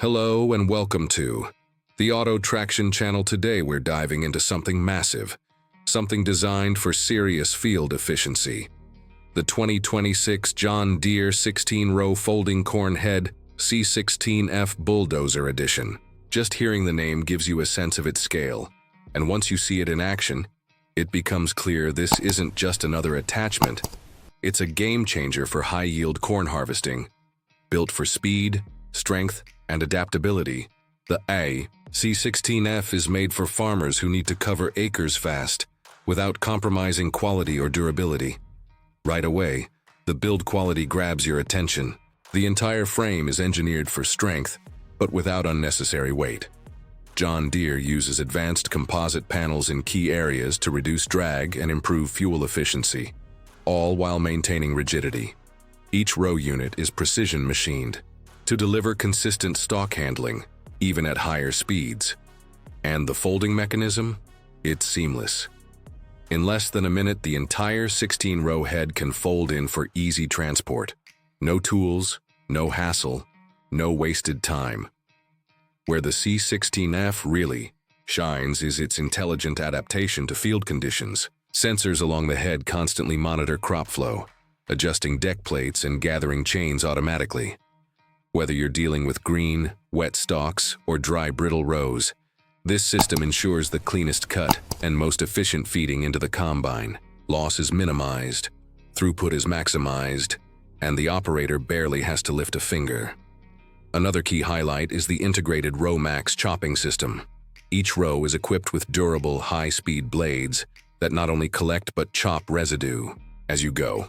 Hello and welcome to the Auto Traction channel. Today we're diving into something massive, something designed for serious field efficiency. The 2026 John Deere 16-row folding corn head C16F Bulldozer Edition. Just hearing the name gives you a sense of its scale, and once you see it in action, it becomes clear this isn't just another attachment. It's a game changer for high-yield corn harvesting. Built for speed, strength, and adaptability, the C16F is made for farmers who need to cover acres fast, without compromising quality or durability. Right away, the build quality grabs your attention. The entire frame is engineered for strength, but without unnecessary weight. John Deere uses advanced composite panels in key areas to reduce drag and improve fuel efficiency, all while maintaining rigidity. Each row unit is precision machined to deliver consistent stalk handling, even at higher speeds. And the folding mechanism? It's seamless. In less than a minute, the entire 16-row head can fold in for easy transport. No tools, no hassle, no wasted time. Where the C16F really shines is its intelligent adaptation to field conditions. Sensors along the head constantly monitor crop flow, adjusting deck plates and gathering chains automatically. Whether you're dealing with green, wet stalks, or dry, brittle rows, this system ensures the cleanest cut and most efficient feeding into the combine. Loss is minimized, throughput is maximized, and the operator barely has to lift a finger. Another key highlight is the integrated RowMax chopping system. Each row is equipped with durable, high-speed blades that not only collect but chop residue as you go.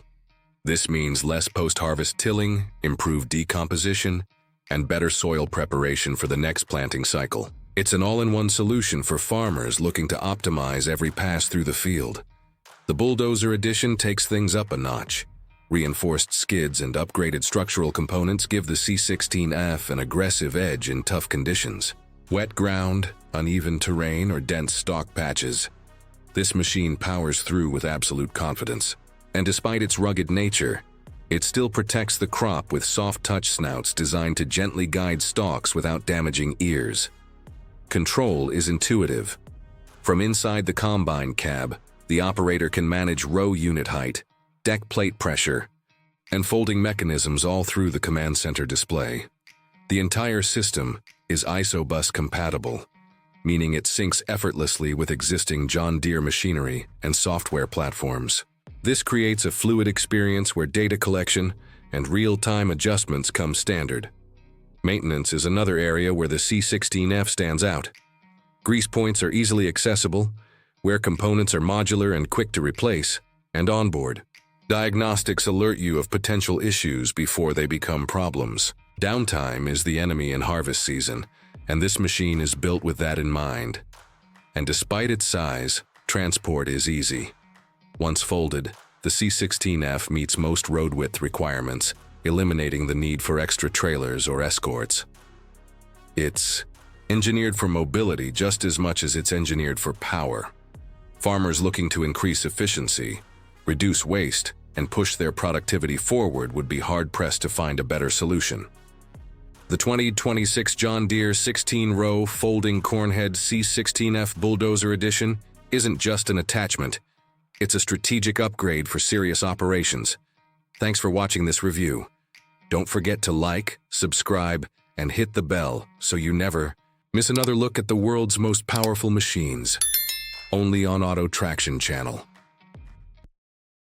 This means less post-harvest tilling, improved decomposition, and better soil preparation for the next planting cycle. It's an all-in-one solution for farmers looking to optimize every pass through the field. The Bulldozer Edition takes things up a notch. Reinforced skids and upgraded structural components give the C16F an aggressive edge in tough conditions. Wet ground, uneven terrain, or dense stalk patches. This machine powers through with absolute confidence. And despite its rugged nature, it still protects the crop with soft touch snouts designed to gently guide stalks without damaging ears. Control is intuitive. From inside the combine cab, the operator can manage row unit height, deck plate pressure, and folding mechanisms all through the command center display. The entire system is ISO-bus compatible, meaning it syncs effortlessly with existing John Deere machinery and software platforms. This creates a fluid experience where data collection and real-time adjustments come standard. Maintenance is another area where the C16F stands out. Grease points are easily accessible, where components are modular and quick to replace, and onboard. Diagnostics alert you of potential issues before they become problems. Downtime is the enemy in harvest season, and this machine is built with that in mind. And despite its size, transport is easy. Once folded, the C16F meets most road width requirements, eliminating the need for extra trailers or escorts. It's engineered for mobility just as much as it's engineered for power. Farmers looking to increase efficiency, reduce waste, and push their productivity forward would be hard-pressed to find a better solution. The 2026 John Deere 16-row folding cornhead C16F Bulldozer Edition isn't just an attachment. It's a strategic upgrade for serious operations. Thanks for watching this review. Don't forget to like, subscribe, and hit the bell so you never miss another look at the world's most powerful machines. Only on Auto Traction channel.